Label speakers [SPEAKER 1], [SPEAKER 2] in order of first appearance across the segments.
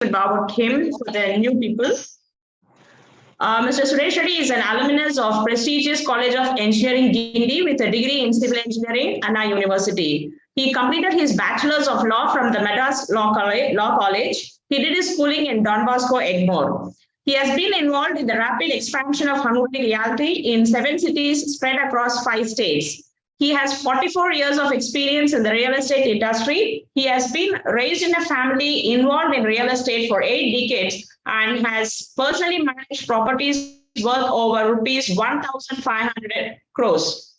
[SPEAKER 1] about him for the new people. Mr. Suresh Reddy is an alumnus of prestigious College of Engineering, Guindy, with a degree in Civil Engineering, Anna University. He completed his Bachelor's of Law from the Madras Law College. He did his schooling in Don Bosco, Egmore. He has been involved in the rapid expansion of hanureddyrealty in 7 cities spread across 5 states. He has 44 years of experience in the real estate industry. He has been raised in a family involved in real estate for 8 decades and has personally managed properties worth over rupees 1,500 crores.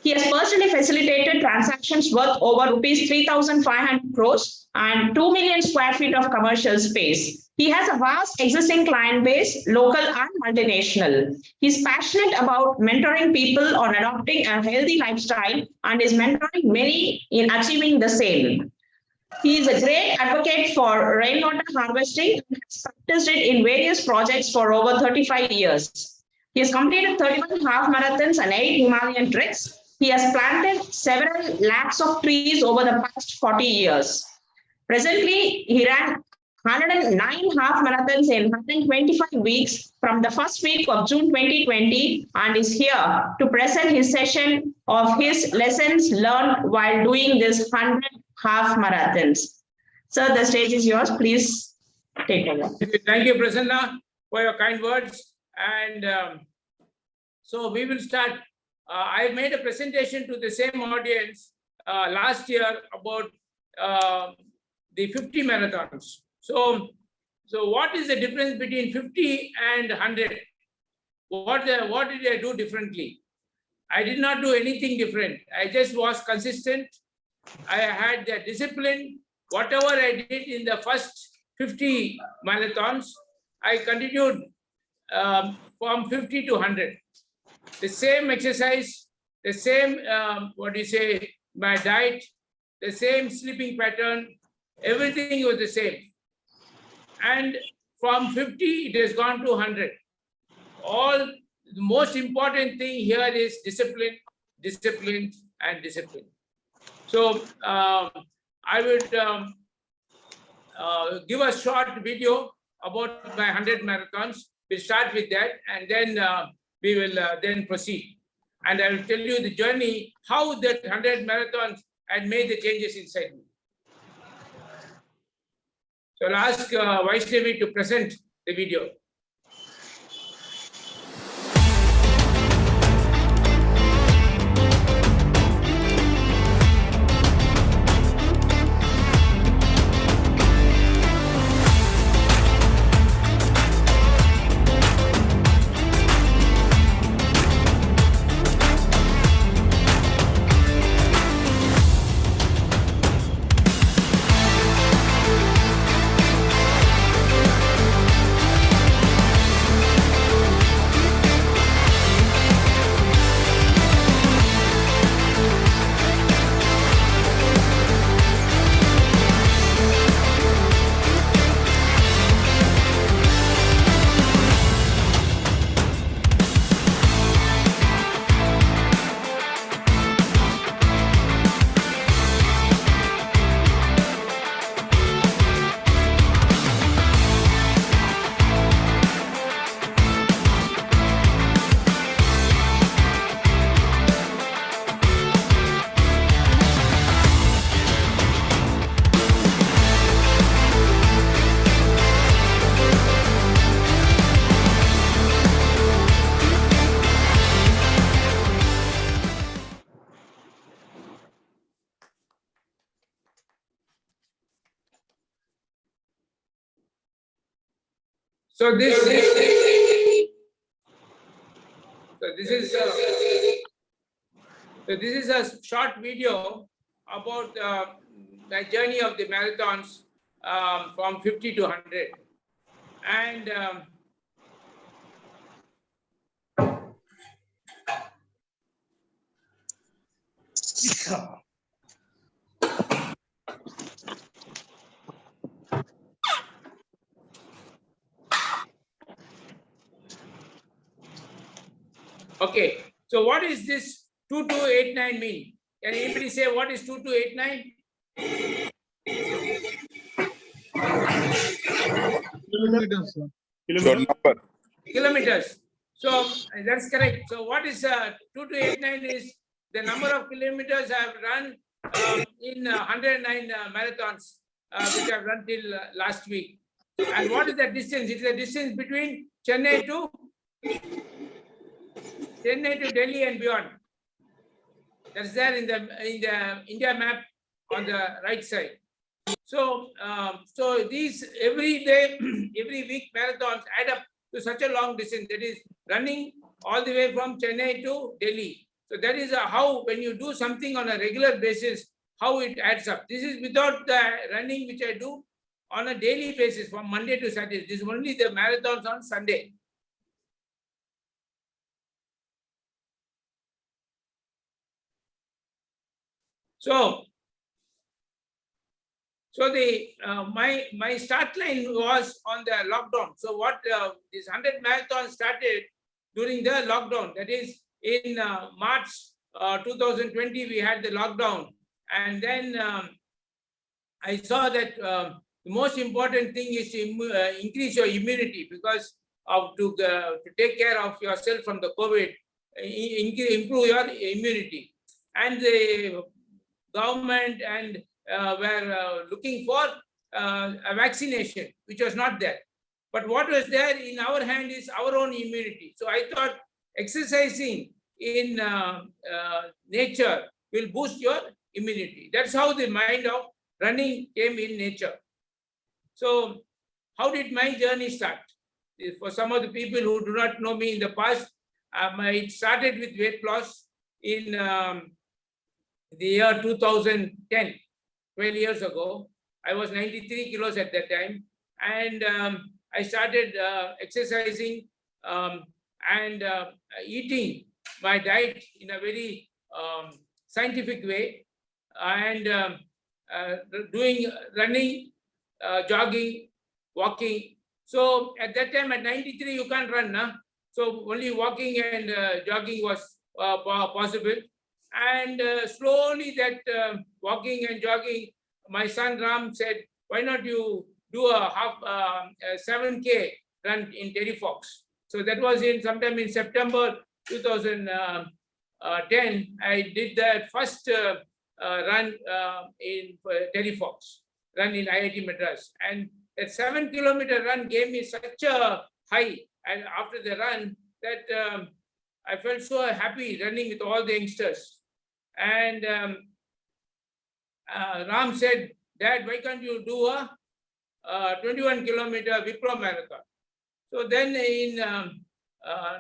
[SPEAKER 1] He has personally facilitated transactions worth over rupees 3,500 crores and 2 million square feet of commercial space. He has a vast existing client base, local and multinational. He's passionate about mentoring people on adopting a healthy lifestyle and is mentoring many in achieving the same. He is a great advocate for rainwater harvesting and has practiced it in various projects for over 35 years. He has completed 31 half marathons and 8 Himalayan treks. He has planted several lakhs of trees over the past 40 years. Presently, he ran 109 half marathons in 125 weeks from the first week of June 2020 and is here to present his session of his lessons learned while doing this 100 half marathons. Sir, the stage is yours. Please take over.
[SPEAKER 2] Thank you, Prasanna, for your kind words. And so we will start. I made a presentation to the same audience last year about the 50 marathons. So what is the difference between 50 and 100? What did I do differently? I did not do anything different. I just was consistent. I had the discipline. Whatever I did in the first 50 marathons, I continued from 50 to 100. The same exercise, the same, my diet, the same sleeping pattern, everything was the same. And from 50, it has gone to 100. The most important thing here is discipline, discipline, and discipline. So I would give a short video about my 100 marathons. We'll start with that, and then we will then proceed. And I will tell you the journey, how that 100 marathons had made the changes inside me. So I'll ask Vaishnavi to present the video. So this is a short video about the journey of the marathons from 50 to 100. And okay, so what is this 2289 mean? Can anybody say what is 2289?
[SPEAKER 3] Kilometers, sir.
[SPEAKER 4] Your number.
[SPEAKER 2] Kilometers. So that's correct. So what is 2289 is the number of kilometers I have run in 109 marathons, which I have run till last week. And what is the distance? It is the distance between Chennai to Delhi and beyond. That's there in the India map on the right side. So so these every day, every week marathons add up to such a long distance. That is running all the way from Chennai to Delhi. So that is how, when you do something on a regular basis, how it adds up. This is without the running which I do on a daily basis from Monday to Saturday. This is only the marathons on Sunday. So the my start line was on the lockdown. So what this 100 marathon started during the lockdown. That is in March 2020 we had the lockdown, and then I saw that the most important thing is to increase your immunity, because of to take care of yourself from the COVID, improve your immunity. And the government and were looking for a vaccination, which was not there. But what was there in our hand is our own immunity. So I thought exercising in nature will boost your immunity. That's how the mind of running came in nature. So how did my journey start? For some of the people who do not know me in the past, it started with weight loss in the year 2010, 12 years ago. I was 93 kilos at that time. And I started exercising and eating my diet in a very scientific way, and doing running, jogging, walking. So at that time at 93, you can't run, nah? So only walking and jogging was possible. And slowly that walking and jogging, my son Ram said, why not you do a 7K run in Terry Fox? So that was sometime in September 2010. I did that first run in Terry Fox, run in IIT Madras. And that 7-kilometer run gave me such a high. And after the run, that I felt so happy running with all the youngsters. And Ram said, Dad, why can't you do a 21-kilometer Wipro marathon? So then in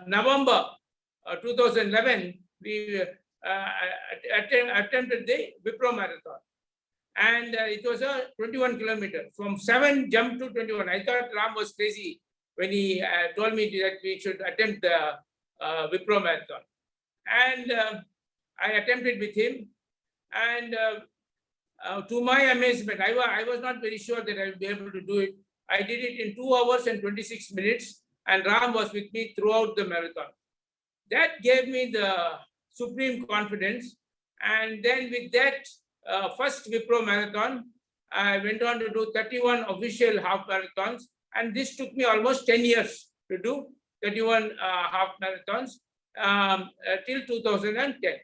[SPEAKER 2] November 2011, we attempted the Wipro marathon. And it was a 21 kilometer. From 7 jump to 21. I thought Ram was crazy when he told me that we should attempt the Wipro marathon. And I attempted with him. And to my amazement, I was not very sure that I would be able to do it. I did it in 2 hours and 26 minutes. And Ram was with me throughout the marathon. That gave me the supreme confidence. And then with that first Wipro marathon, I went on to do 31 official half marathons. And this took me almost 10 years to do 31 half marathons till 2010.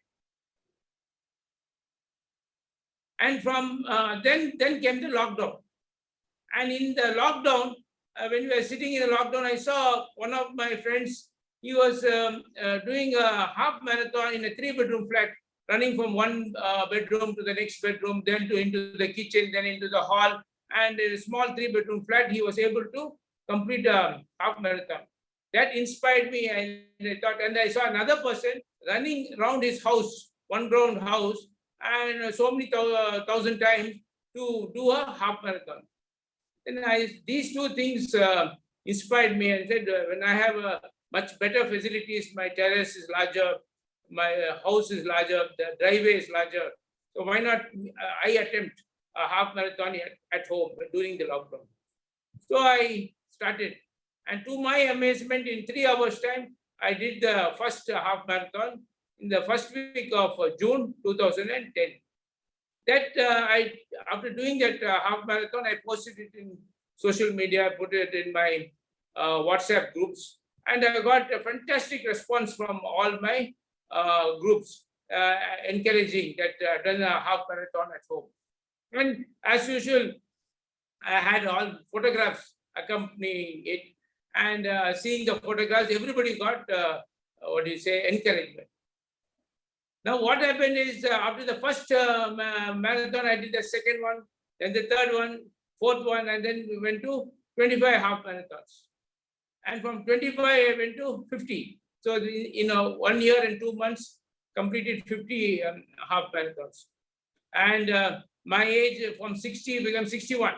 [SPEAKER 2] And from then came the lockdown. And in the lockdown, when we were sitting in the lockdown, I saw one of my friends. He was doing a half marathon in a 3-bedroom flat, running from one bedroom to the next bedroom, then into the kitchen, then into the hall. And in a small 3-bedroom flat, he was able to complete a half marathon. That inspired me, and I thought, and I saw another person running around his house, one ground house, and so many thousand times to do a half marathon. And these two things inspired me, and said, when I have much better facilities, my terrace is larger, my house is larger, the driveway is larger. So why not I attempt a half marathon at home during the lockdown? So I started. And to my amazement, in 3 hours time, I did the first half marathon in the first week of June 2010. That after doing that half marathon, I posted it in social media, put it in my WhatsApp groups, and I got a fantastic response from all my groups, encouraging that done a half marathon at home. And as usual, I had all photographs accompanying it, and seeing the photographs, everybody got encouragement. Now, what happened is after the first marathon, I did the second one, then the third one, fourth one, and then we went to 25 half marathons. And from 25, I went to 50. So, in 1 year and 2 months, completed 50 half marathons. And my age from 60 became 61.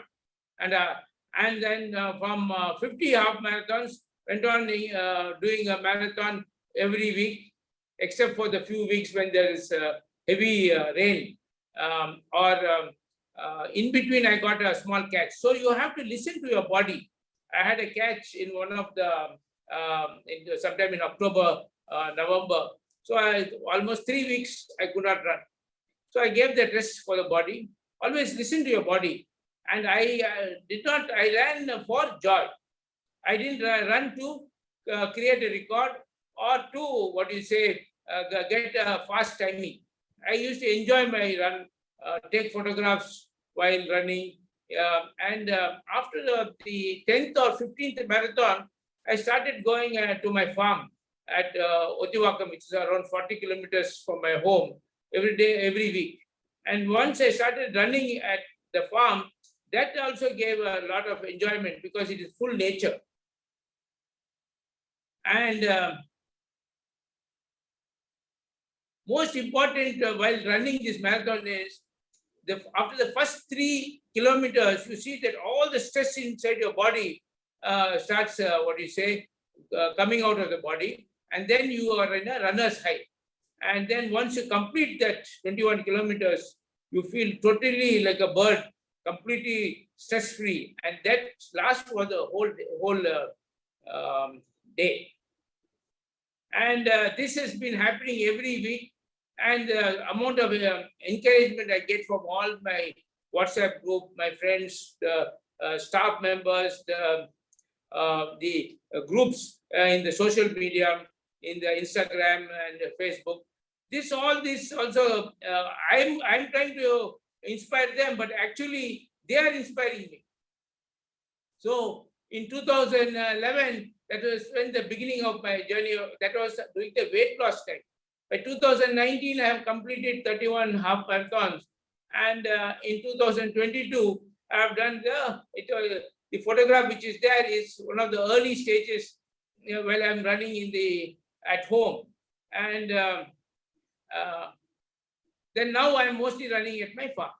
[SPEAKER 2] And then from 50 half marathons, went on doing a marathon every week, except for the few weeks when there is heavy rain, in between I got a small catch. So you have to listen to your body. I had a catch in one of the, sometime in October, November. So almost 3 weeks I could not run. So I gave that rest for the body. Always listen to your body. And I ran for joy. I didn't run to create a record or to, get a fast timing. I used to enjoy my run, take photographs while running. After the 10th or 15th marathon, I started going to my farm at Otiwakam, which is around 40 kilometers from my home, every day, every week. And once I started running at the farm, that also gave a lot of enjoyment because it is full nature. And most important while running this marathon is, after the first 3 kilometers, you see that all the stress inside your body starts, coming out of the body. And then you are in a runner's high. And then once you complete that 21 kilometers, you feel totally like a bird, completely stress-free. And that lasts for the whole day. And this has been happening every week. And the amount of encouragement I get from all my WhatsApp group, my friends, the staff members, the groups in the social media, in the Instagram and Facebook. This also, I'm trying to inspire them, but actually they are inspiring me. So in 2011, that was when the beginning of my journey, that was doing the weight loss time. By 2019, I have completed 31 half marathons. And in 2022, I have done the photograph which is there is one of the early stages while I'm running at home. And then now I'm mostly running at my farm.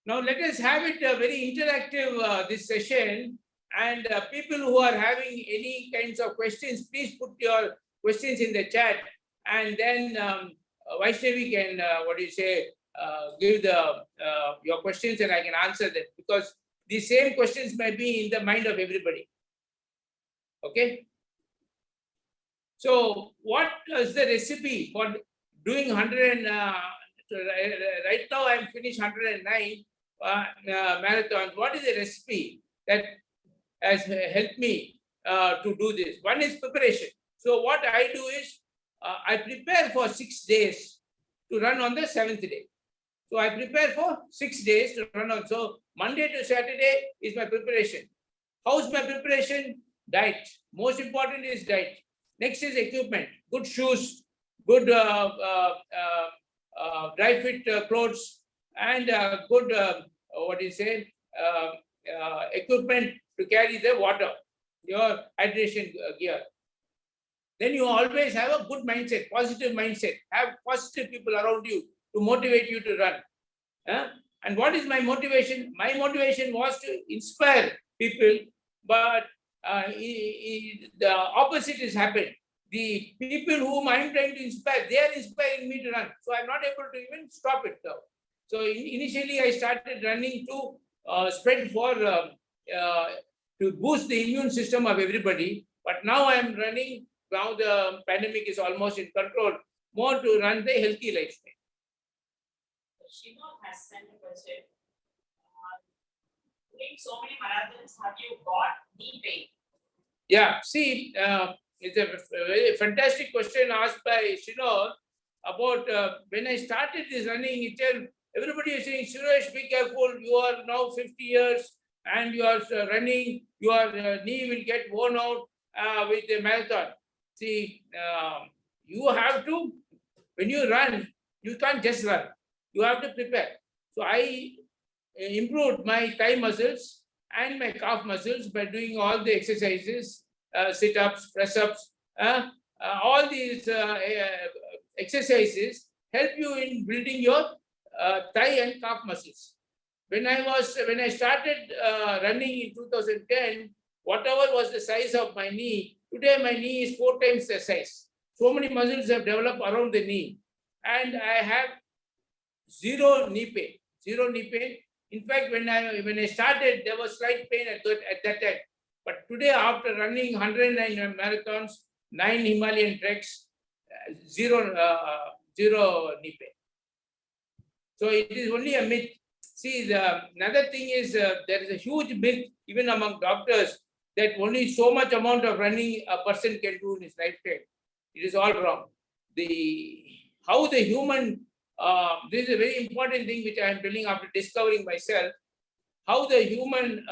[SPEAKER 2] Now let us have it very interactive, this session. And people who are having any kinds of questions, please put your questions in the chat. And then Vaishnavi can, give your questions and I can answer them. Because the same questions might be in the mind of everybody. Okay? So what is the recipe for doing 100 right now I'm finished 109 marathons. What is the recipe that has helped me to do this? One is preparation. So what I do is I prepare for 6 days to run on the 7th day. So I prepare for 6 days to run on. So Monday to Saturday is my preparation. How's my preparation? Diet. Most important is diet. Next is equipment. Good shoes, good dry fit clothes, and good equipment to carry the water, your hydration gear. Then you always have a good mindset, positive mindset. Have positive people around you to motivate you to run. And what is my motivation? My motivation was to inspire people, but the opposite has happened. The people whom I'm trying to inspire, they are inspiring me to run. So I'm not able to even stop it now. So initially I started running to spread for, to boost the immune system of everybody. But now I'm running, now the pandemic is almost in control, more to run the healthy lifestyle.
[SPEAKER 1] Shiva has sent a question. Doing so many marathons, have you got knee pain?
[SPEAKER 2] Yeah, see, it's a very fantastic question asked by Shino about when I started this running itself. Everybody is saying, Suresh, be careful. You are now 50 years and you are running. Your knee will get worn out with the marathon. See, you have to, when you run, you can't just run. You have to prepare. So I improved my thigh muscles and my calf muscles by doing all the exercises, sit-ups, press-ups, all these exercises help you in building your thigh and calf muscles. When I started running in 2010, whatever was the size of my knee, today my knee is 4 times the size. So many muscles have developed around the knee, and I have zero knee pain. Zero knee pain. In fact, when I started, there was slight pain at that time. But today, after running 109 marathons, 9 Himalayan treks, zero knee pain. So it is only a myth. See, another thing is there is a huge myth even among doctors that only so much amount of running a person can do in his lifetime. It is all wrong. How the human, this is a very important thing which I am telling after discovering myself, how the human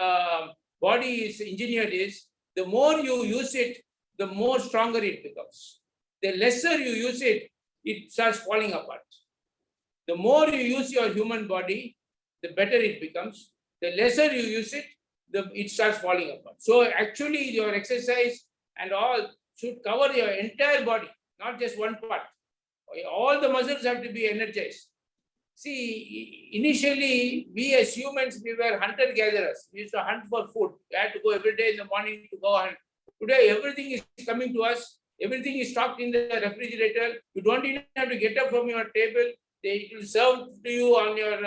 [SPEAKER 2] body is engineered is, the more you use it, the more stronger it becomes. The lesser you use it, it starts falling apart. The more you use your human body, the better it becomes. The lesser you use it, it starts falling apart. So actually your exercise and all should cover your entire body, not just one part. All the muscles have to be energized. See, initially, we as humans, we were hunter-gatherers. We used to hunt for food. We had to go every day in the morning to go hunt. Today, everything is coming to us. Everything is stocked in the refrigerator. You don't even have to get up from your table. It will serve to you on your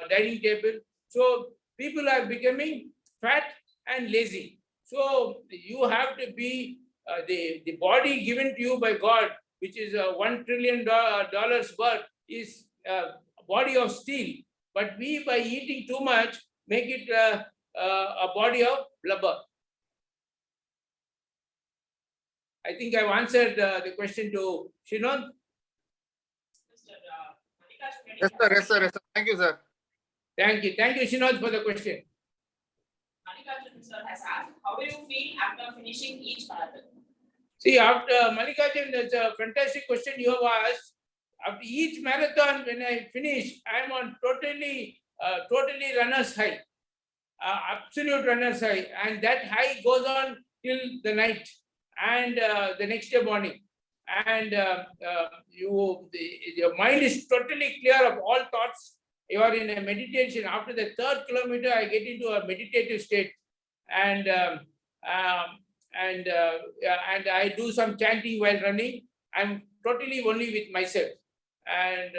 [SPEAKER 2] dining table. So people are becoming fat and lazy. So you have to be the body given to you by God, which is $1 trillion worth, is a body of steel. But we, by eating too much, make it a body of blubber. I think I've answered the question to Shinon.
[SPEAKER 3] Yes, sir. Yes, sir. Yes, sir. Thank you, sir.
[SPEAKER 2] Thank you. Thank you, Shinon, for the question.
[SPEAKER 1] Mallikarjun sir has asked, how do you feel after finishing each marathon?
[SPEAKER 2] See, after Mallikarjun, that's a fantastic question you have asked. After each marathon, when I finish, I am on totally runner's high, absolute runner's high, and that high goes on till the night and the next day morning. And your mind is totally clear of all thoughts. You are in a meditation. After the 3rd kilometer, I get into a meditative state, and I do some chanting while running. I'm totally only with myself. And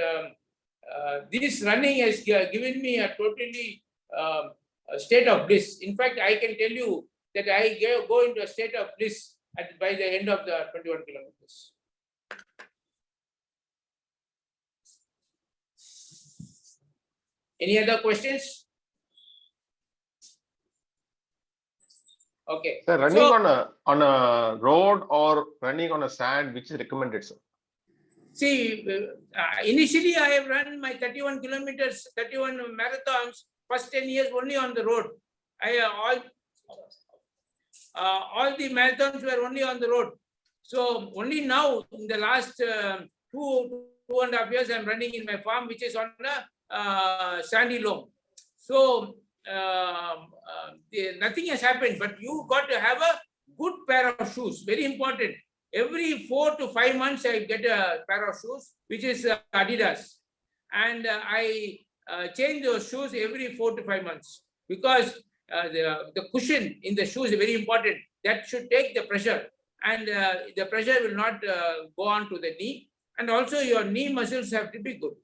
[SPEAKER 2] this running has given me a totally a state of bliss. In fact, I can tell you that I go into a state of bliss by the end of the 21 kilometers. Any other questions? Okay.
[SPEAKER 3] Sir, running on a road or running on a sand, which is recommended, sir?
[SPEAKER 2] See, initially I have run my 31 kilometers, 31 marathons, first 10 years only on the road. All the marathons were only on the road. So only now, in the last 2.5 years, I'm running in my farm, which is on a sandy loam. So nothing has happened, but you got to have a good pair of shoes, very important. Every 4 to 5 months, I get a pair of shoes, which is Adidas. And I change those shoes every 4 to 5 months, because the cushion in the shoe is very important. That should take the pressure, and the pressure will not go on to the knee. And also your knee muscles have to be good.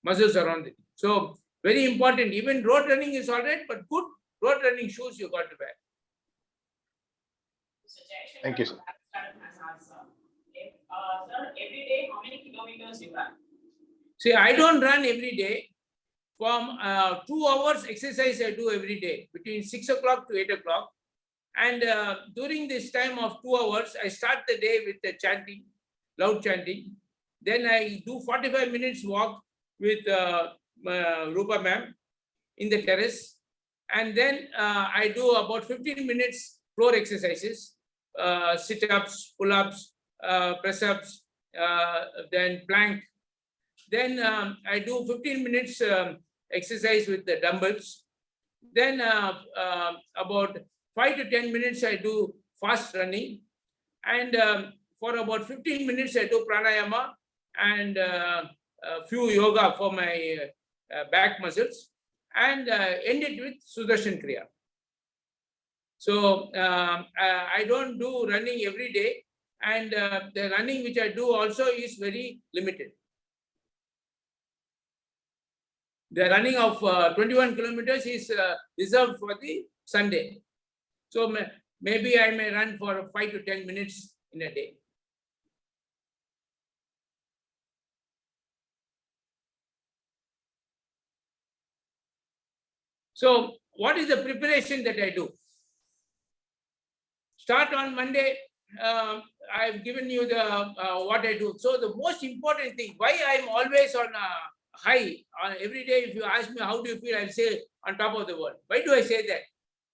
[SPEAKER 2] Muscles around it. So very important. Even road running is all right, but good road running shoes you got to wear.
[SPEAKER 3] Thank you, sir.
[SPEAKER 1] Sir, every day, how many kilometers you run?
[SPEAKER 2] See, I don't run every day. From 2 hours exercise I do every day between 6 o'clock to 8 o'clock. And during this time of 2 hours, I start the day with the chanting, loud chanting. Then I do 45 minutes walk with Rupa ma'am in the terrace. And then I do about 15 minutes floor exercises, sit-ups, pull-ups, press-ups, then plank. Then I do 15 minutes exercise with the dumbbells. Then about 5 to 10 minutes, I do fast running. And for about 15 minutes, I do pranayama and a few yoga for my back muscles, and end it with Sudarshan Kriya. So I don't do running every day, and the running which I do also is very limited. The running of 21 kilometers is reserved for the Sunday. So maybe I may run for 5 to 10 minutes in a day. So what is the preparation that I do? Start on Monday. I've given you the what I do. So the most important thing, why I'm always on high every day. If you ask me how do you feel, I'll say on top of the world. Why do I say that?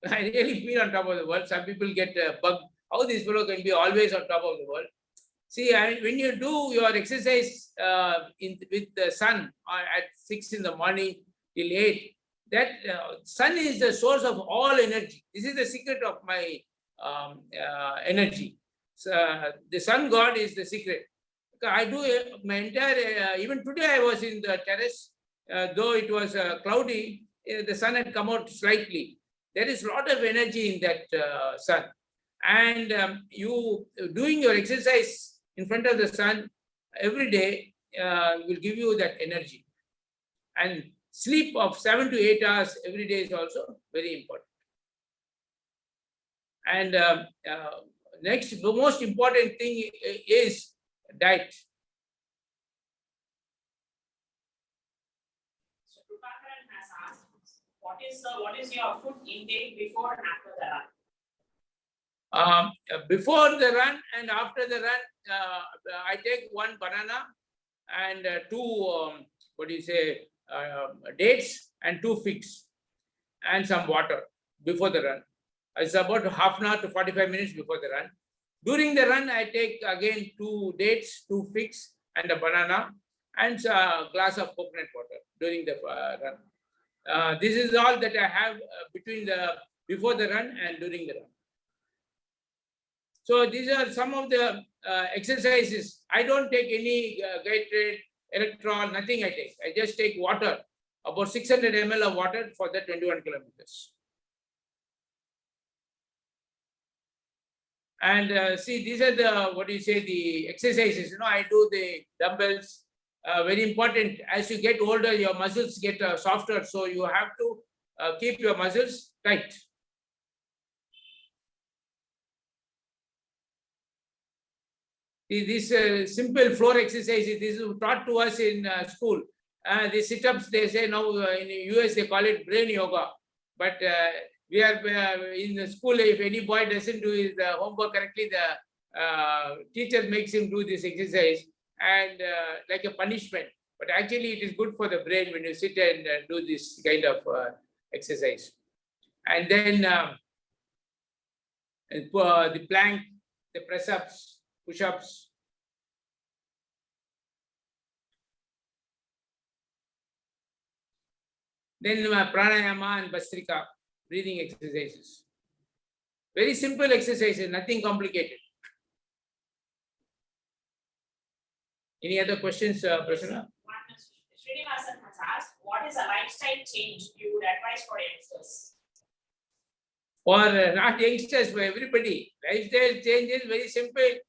[SPEAKER 2] I really feel on top of the world. Some people get bugged. How this fellow can be always on top of the world? See, when you do your exercise with the sun at 6 in the morning till 8, that sun is the source of all energy. This is the secret of my energy. So, the sun god is the secret. I do my entire, even today I was in the terrace, though it was cloudy, the sun had come out slightly. There is a lot of energy in that sun. And you doing your exercise in front of the sun every day will give you that energy. And sleep of 7 to 8 hours every day is also very important. And next, the most important thing is diet.
[SPEAKER 1] So Prabhakaran has asked, what is your food intake before and after the run?
[SPEAKER 2] Before the run and after the run, I take 1 banana and 2 dates and 2 figs and some water before the run. It's about half an hour to 45 minutes before the run. During the run, I take again 2 dates, 2 figs and a banana and a glass of coconut water during the run. This is all that I have before the run and during the run. So these are some of the exercises. I don't take any Gatorade, electrol, nothing I take. I just take water, about 600 ml of water for the 21 kilometers. And see, these are the exercises. I do the dumbbells. Very important. As you get older, your muscles get softer. So you have to keep your muscles tight. This simple floor exercises, this is taught to us in school. The sit-ups, they say now in the US, they call it brain yoga. But we are in the school, if any boy doesn't do his homework correctly, the teacher makes him do this exercise and like a punishment. But actually, it is good for the brain when you sit and do this kind of exercise. And then the plank, the press-ups, push-ups. Then pranayama and bastrika, breathing exercises. Very simple exercises, nothing complicated. Any other questions, Prasanna?
[SPEAKER 1] Srinivasan has asked, what is a lifestyle change you would advise for youngsters?
[SPEAKER 2] For not youngsters, for everybody. Lifestyle change is very simple.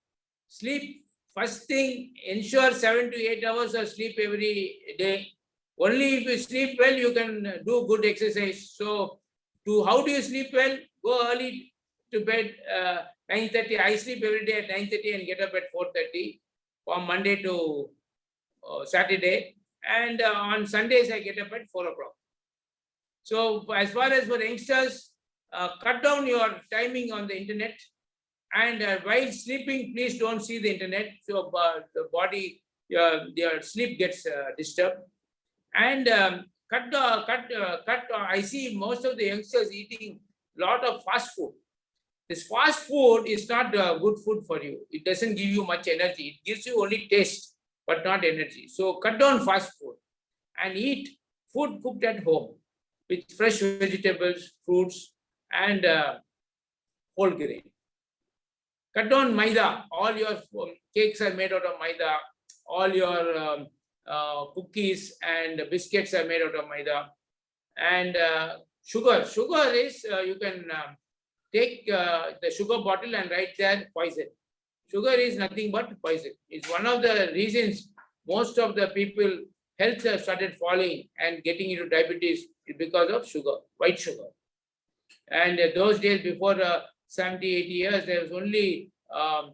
[SPEAKER 2] Sleep, first thing, ensure 7 to 8 hours of sleep every day. Only if you sleep well, you can do good exercise. So, how do you sleep well? Go early to bed, 9:30. I sleep every day at 9:30 and get up at 4:30. from Monday to Saturday, and on Sundays I get up at 4 o'clock. So as far as for youngsters, cut down your timing on the internet, and while sleeping, please don't see the internet. So the body, your sleep gets disturbed. And I see most of the youngsters eating a lot of fast food. This fast food is not good food for you. It doesn't give you much energy. It gives you only taste, but not energy. So cut down fast food and eat food cooked at home with fresh vegetables, fruits, and whole grain. Cut down maida. All your cakes are made out of maida. All your cookies and biscuits are made out of maida. And sugar. Sugar is, you can take the sugar bottle and write there poison. Sugar is nothing but poison. It's one of the reasons most of the people health have started falling and getting into diabetes is because of sugar, white sugar. And those days before 70, 80 years, there was only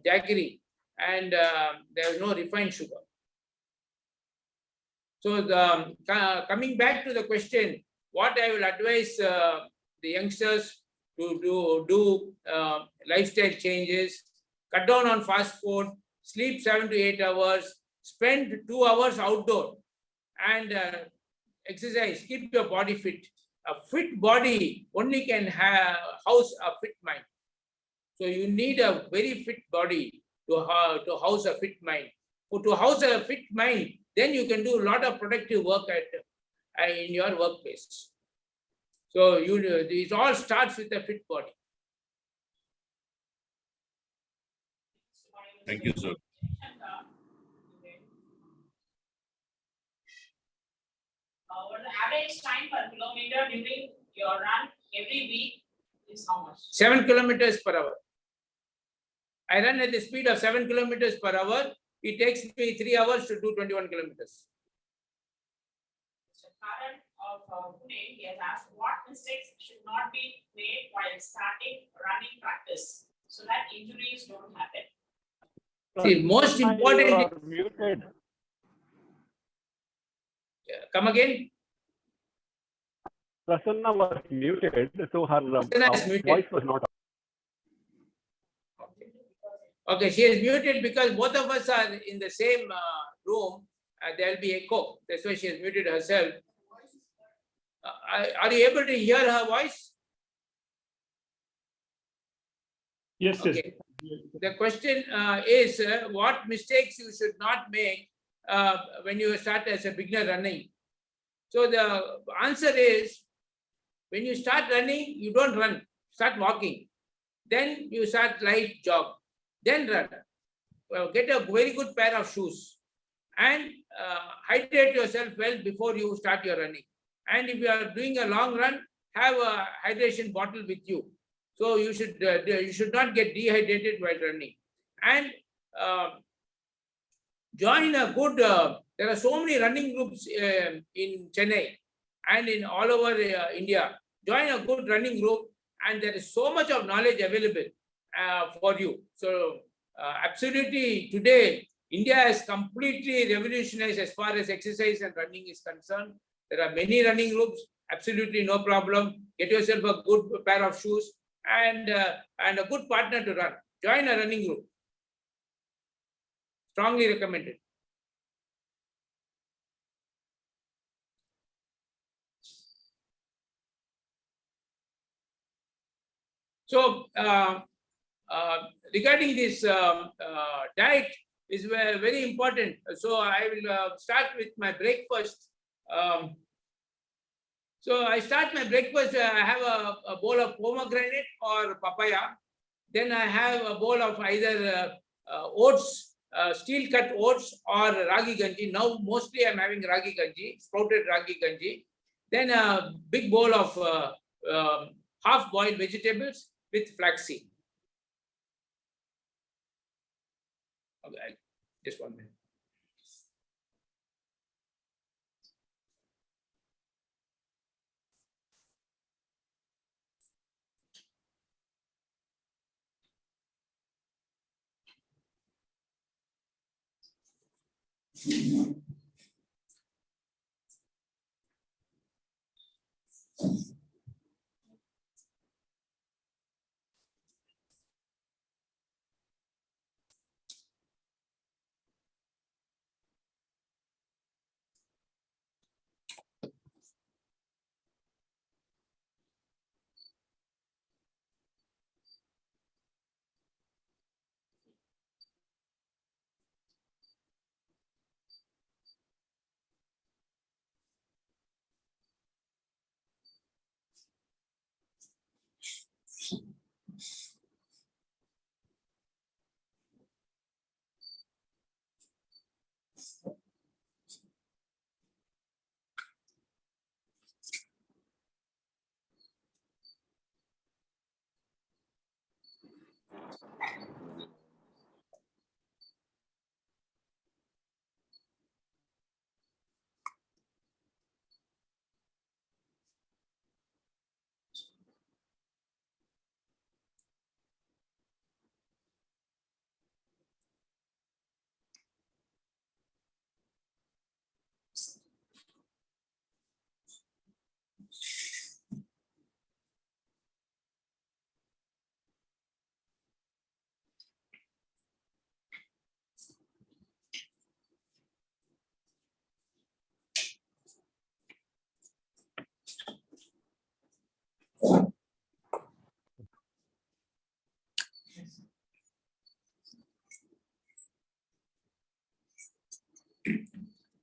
[SPEAKER 2] jaggery, and there was no refined sugar. So coming back to the question, what I will advise the youngsters to do lifestyle changes, cut down on fast food, sleep 7 to 8 hours, spend 2 hours outdoor, and exercise, keep your body fit. A fit body only can house a fit mind. So you need a very fit body to house a fit mind. To house a fit mind, then you can do a lot of productive work in your workplace. So it all starts with a fit body.
[SPEAKER 4] Thank you, sir.
[SPEAKER 1] What the average time per kilometer during your run every week is how much?
[SPEAKER 2] 7 kilometers per hour. I run at the speed of 7 kilometers per hour. It takes me 3 hours to do 21 kilometers.
[SPEAKER 1] Mr. Karan of Pune, he has asked what mistakes should not be made while starting running practice so that injuries don't happen.
[SPEAKER 2] The most important.
[SPEAKER 5] You are muted.
[SPEAKER 2] Come again.
[SPEAKER 5] Prasanna was muted, so her
[SPEAKER 2] Prasanna is muted.
[SPEAKER 5] voice was not.
[SPEAKER 2] Okay, she is muted because both of us are in the same room. There will be echo. That's why she has muted herself. Are you able to hear her voice?
[SPEAKER 6] Yes,
[SPEAKER 2] okay. Yes. The question is what mistakes you should not make when you start as a beginner running. So the answer is, when you start running, you don't run. Start walking. Then you start light jog. Then run. Get a very good pair of shoes and hydrate yourself well before you start your running. And if you are doing a long run, have a hydration bottle with you. So you should not get dehydrated while running. And join a good, there are so many running groups in Chennai and in all over India. Join a good running group and there is so much of knowledge available for you. So absolutely today, India has completely revolutionized as far as exercise and running is concerned. There are many running groups, absolutely no problem. Get yourself a good pair of shoes and a good partner to run. Join a running group. Strongly recommended. So regarding this diet is very important. So I will start with my breakfast. So I start my breakfast, I have a bowl of pomegranate or papaya. Then I have a bowl of either oats, steel cut oats or ragi ganji. Now mostly I'm having ragi ganji, sprouted ragi ganji. Then a big bowl of half boiled vegetables with flaxseed. Okay, just 1 minute.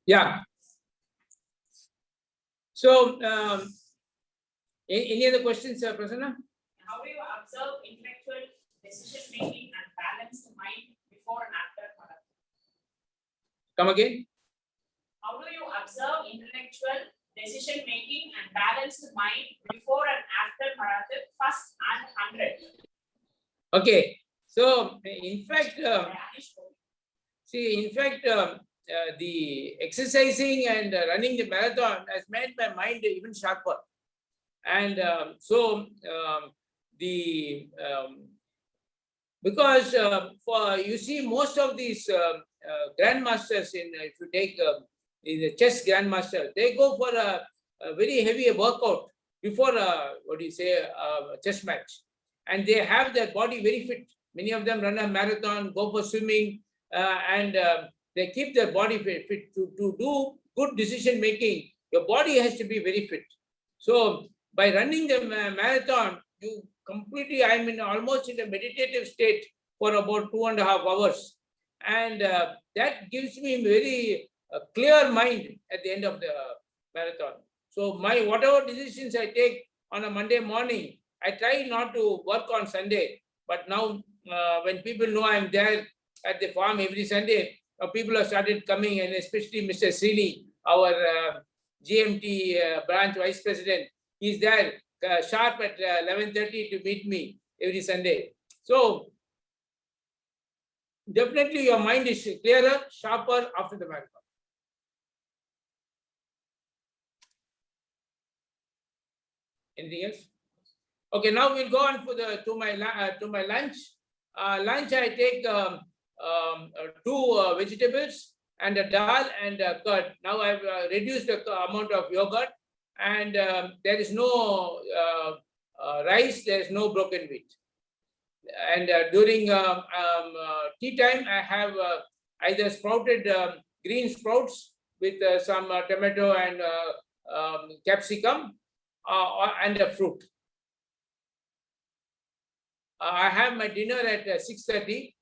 [SPEAKER 2] Yeah. So, any other questions, Prasanna?
[SPEAKER 1] How do you observe intellectual decision making and balanced mind before and after marathon?
[SPEAKER 2] Come again.
[SPEAKER 1] How do you observe intellectual decision making and balanced mind before and after marathon, first and 100?
[SPEAKER 2] Okay. So, in fact, the exercising and running the marathon has made my mind even sharper. And because for you see most of these grandmasters if you take the chess grandmaster, they go for a very heavy workout before a chess match, and they have their body very fit. Many of them run a marathon, go for swimming, and they keep their body fit. To do good decision making, your body has to be very fit. So by running the marathon, you completely, I'm almost in a meditative state for about 2.5 hours. And that gives me very clear mind at the end of the marathon. So whatever decisions I take on a Monday morning, I try not to work on Sunday. But now when people know I'm there at the farm every Sunday, people have started coming, and especially Mr. Srini, our GMT branch vice president, he's there sharp at 11:30 to meet me every Sunday. So definitely your mind is clearer, sharper after the marathon. Anything else? Okay, now we'll go on to my lunch. Lunch I take 2 vegetables and a dal and a curd. Now I've reduced the amount of yogurt, and there is no rice, there is no broken wheat. And during tea time, I have either sprouted green sprouts with some tomato and capsicum and a fruit. I have my dinner at 6:30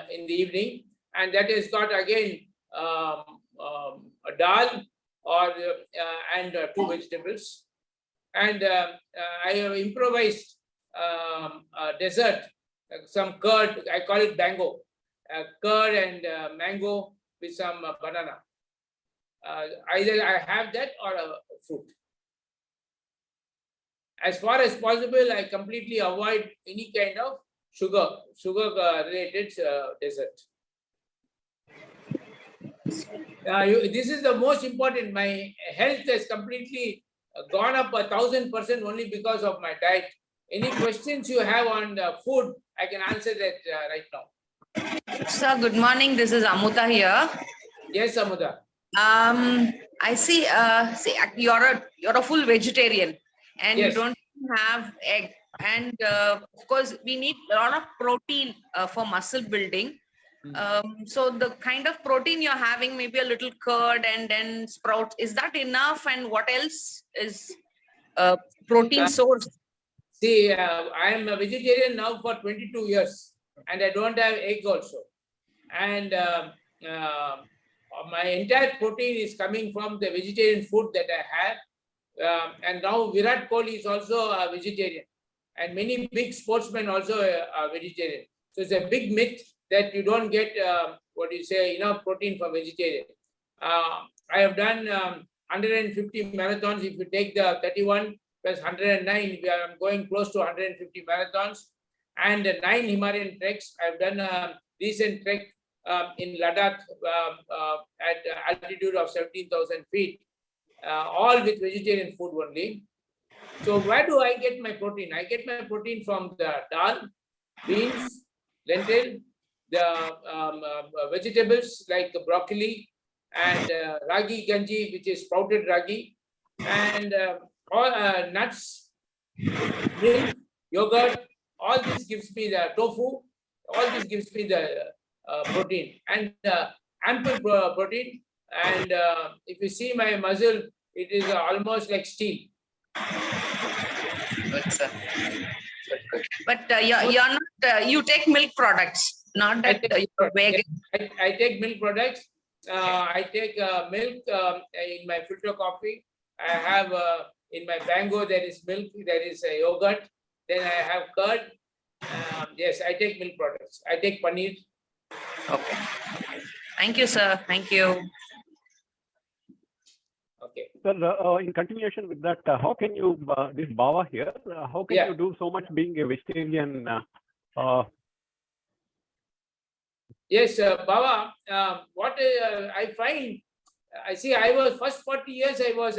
[SPEAKER 2] in the evening, and that has got again a dal and 2 vegetables. And I have improvised a dessert, some curd, I call it bango, curd and mango with some banana. Either I have that or a fruit. As far as possible, I completely avoid any kind of sugar related dessert. This is the most important. My health has completely gone up 1,000% only because of my diet. Any questions you have on food, I can answer that right now.
[SPEAKER 4] Sir, good morning. This is Amuta here.
[SPEAKER 2] Yes, Amuda.
[SPEAKER 4] I see. You're a full vegetarian, and you
[SPEAKER 2] Yes.
[SPEAKER 4] don't have egg. And of course, we need a lot of protein for muscle building. So the kind of protein you're having, maybe a little curd and then sprouts. Is that enough? And what else is protein source?
[SPEAKER 2] See, I am a vegetarian now for 22 years and I don't have egg also. And my entire protein is coming from the vegetarian food that I have. And now Virat Kohli is also a vegetarian. And many big sportsmen also are vegetarian. So it's a big myth that you don't get, enough protein from vegetarian. I have done 150 marathons. If you take the 31 plus 109, I'm going close to 150 marathons. And 9 Himalayan treks. I've done a recent trek in Ladakh at altitude of 17,000 feet, all with vegetarian food only. So where do I get my protein? I get my protein from the dal, beans, lentil, the vegetables like broccoli and ragi ganji, which is sprouted ragi, and all nuts, milk, yogurt. All this gives me the tofu. All this gives me the protein and ample protein. And if you see my muscle, it is almost like steel.
[SPEAKER 4] Good, sir. But you're not. You take milk products, not that you're vegan.
[SPEAKER 2] I take milk products. I take milk in my filter coffee. I have in my Bango there is milk. There is yogurt. Then I have curd. Yes, I take milk products. I take paneer.
[SPEAKER 4] Okay. Thank you, sir. Thank you.
[SPEAKER 2] Okay.
[SPEAKER 5] Sir, in continuation with that, how can you, this Baba here, how can you do so much being a vegetarian?
[SPEAKER 2] Yes, Baba, what I find, I see I was first 40 years, I was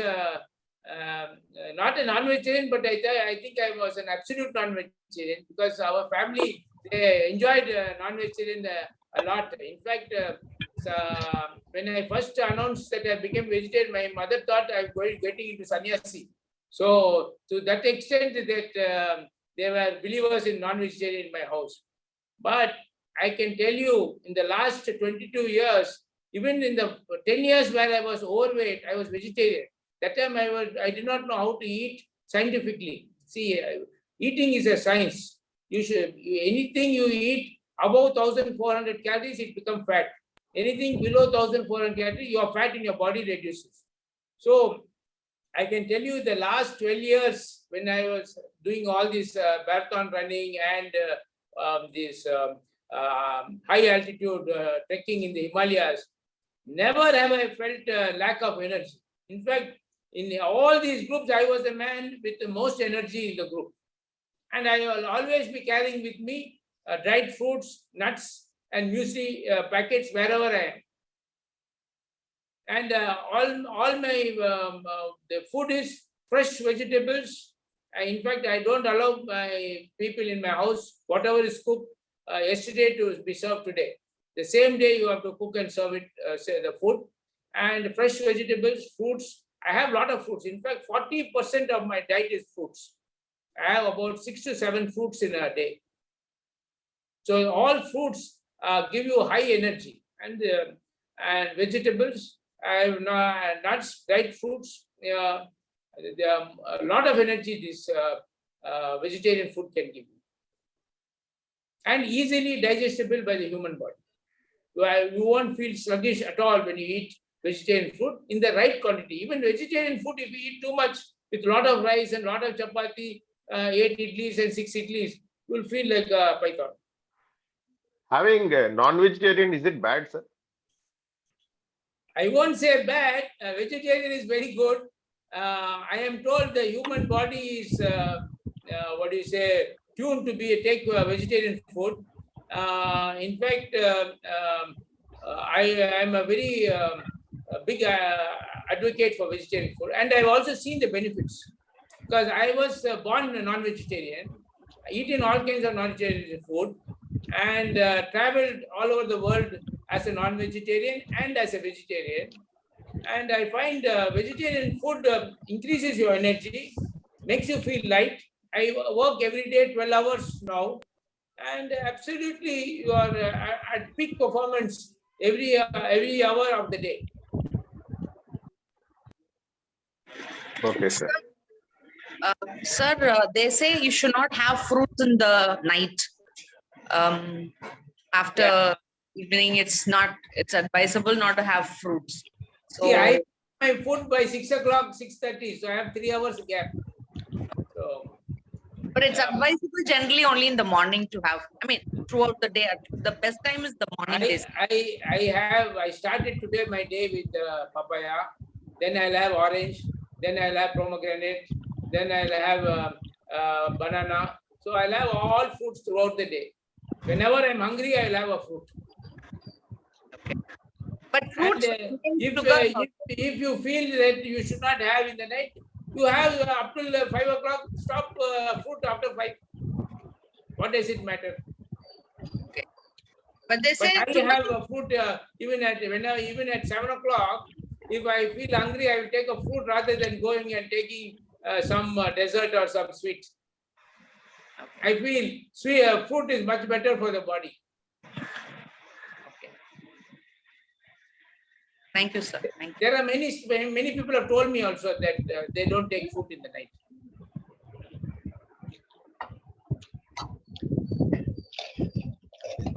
[SPEAKER 2] not a non-vegetarian, but I think I was an absolute non-vegetarian because our family, they enjoyed non-vegetarian a lot. In fact, when I first announced that I became vegetarian, my mother thought I was getting into sannyasi. So to that extent that they were believers in non-vegetarian in my house. But I can tell you in the last 22 years, even in the 10 years where I was overweight, I was vegetarian. That time I did not know how to eat scientifically. See, eating is a science. Anything you eat above 1,400 calories, it becomes fat. Anything below 1,400 calories, your fat in your body reduces. So I can tell you the last 12 years when I was doing all this marathon running and this high altitude trekking in the Himalayas, never have I felt lack of energy. In fact, in all these groups, I was the man with the most energy in the group. And I will always be carrying with me dried fruits, nuts, and muesli packets wherever I am. And all my the food is fresh vegetables. In fact, I don't allow my people in my house, whatever is cooked yesterday to be served today. The same day you have to cook and serve it, say the food. And fresh vegetables, fruits. I have a lot of fruits. In fact, 40% of my diet is fruits. I have about 6 to 7 fruits in a day. So all fruits give you high energy. And vegetables, I have nuts, dried fruits. There are a lot of energy this vegetarian food can give you. And easily digestible by the human body. You won't feel sluggish at all when you eat vegetarian food in the right quantity. Even vegetarian food, if you eat too much with a lot of rice and a lot of chapati, 8 idlis and 6 idlis, you will feel like a python.
[SPEAKER 3] Having non-vegetarian, is it bad, sir?
[SPEAKER 2] I won't say bad. Vegetarian is very good. I am told the human body is, tuned to take vegetarian food. In fact, I am a very big advocate for vegetarian food, and I've also seen the benefits because I was born a non-vegetarian, eaten all kinds of non-vegetarian food, and traveled all over the world as a non-vegetarian and as a vegetarian. And I find vegetarian food increases your energy, makes you feel light. I work every day 12 hours now, and absolutely you are at peak performance every hour of the day.
[SPEAKER 3] Okay, sir.
[SPEAKER 4] Sir, they say you should not have fruits in the night. After evening, it's advisable not to have fruits. So,
[SPEAKER 2] See, I eat my food by 6 o'clock, 6:30, so I have 3 hours gap. So,
[SPEAKER 4] but it's advisable generally only in the morning to have. I mean, throughout the day, the best time is the morning days.
[SPEAKER 2] I started today my day with papaya, then I'll have orange, then I'll have pomegranate, then I'll have banana. So I'll have all fruits throughout the day. Whenever I'm hungry, I'll have a fruit.
[SPEAKER 4] But fruits,
[SPEAKER 2] if you feel that you should not have in the night, you have up till 5 o'clock. Stop fruit after 5. What does it matter?
[SPEAKER 4] Okay. But they say
[SPEAKER 2] I have a fruit even at 7 o'clock. If I feel hungry, I will take a fruit rather than going and taking some dessert or some sweet. I feel fruit is much better for the body.
[SPEAKER 4] Thank you, sir. Thank you.
[SPEAKER 2] There are many people have told me also that they don't take food in the night.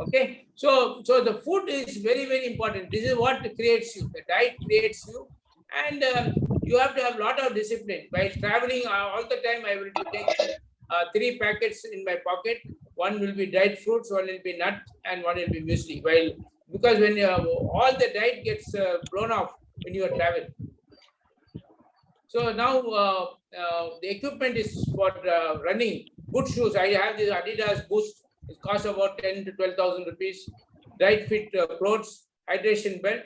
[SPEAKER 2] Okay, so the food is very, very important. This is what creates you. The diet creates you, and you have to have a lot of discipline. While traveling all the time, I will take 3 packets in my pocket. One will be dried fruits, one will be nut, and one will be muesli. Because when all the diet gets blown off when you are traveling. So now the equipment is for running. Good shoes. I have this Adidas Boost. It costs about 10 to 12,000 rupees. Right fit clothes, hydration belt,